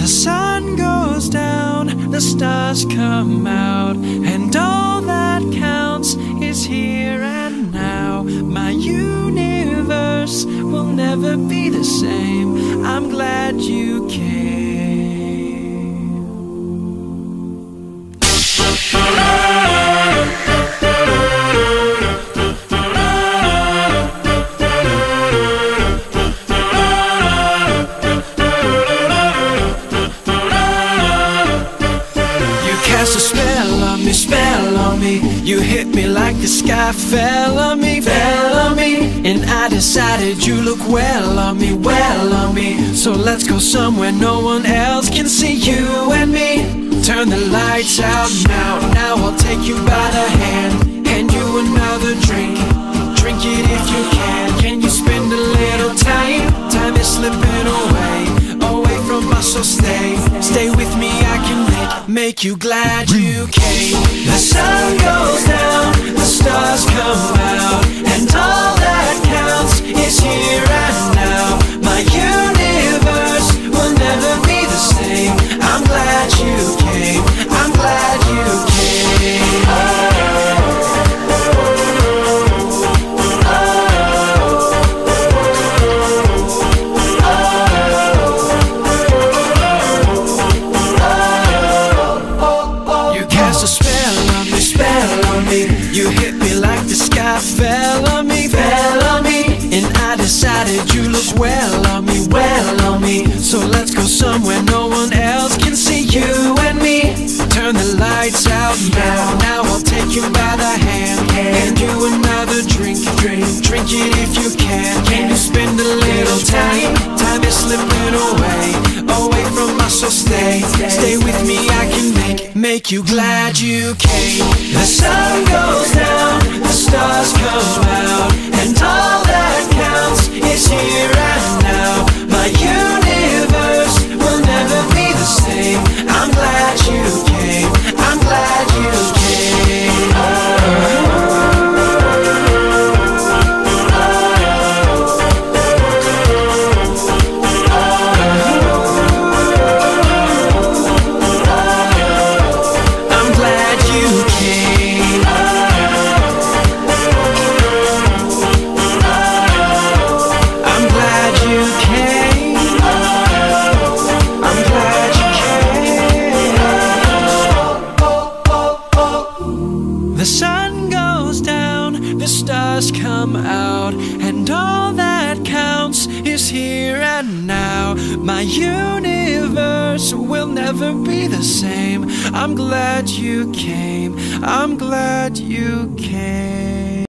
sun goes down, the stars come out, and all that counts is here and now. My universe will never be the same. I'm glad you came. Cast a spell on me. You hit me like the sky fell on me, and I decided you look well on me, So let's go somewhere no one else can see, you and me. Turn the lights out now I'll take you by the hand, hand you another drink. Drink it if you can you spend a little time? Time is slipping away from us, so stay with me. I can make you glad you came. The sun goes down, the stars come out, and all that counts is here and now. My universe will never be the same. I'm glad you came, I'm glad you came. You hit me like the sky fell on me, and I decided you look well on me, So let's go somewhere no one else can see, you and me. Turn the lights out now I'll take you by the hand, hand you another drink. Drink it if you can you spend a little time? Time is slipping away from us, so stay with me. I can make you glad you came. The sun goes down, the stars come out, and all that counts is here and now. My universe will never be the same. I'm glad you came, I'm glad you came. I'm glad you came. I'm glad you came. I'm glad you came. The sun goes down, the stars come out, and all that counts is here and now. My universe will never be the same. I'm glad you came, I'm glad you came.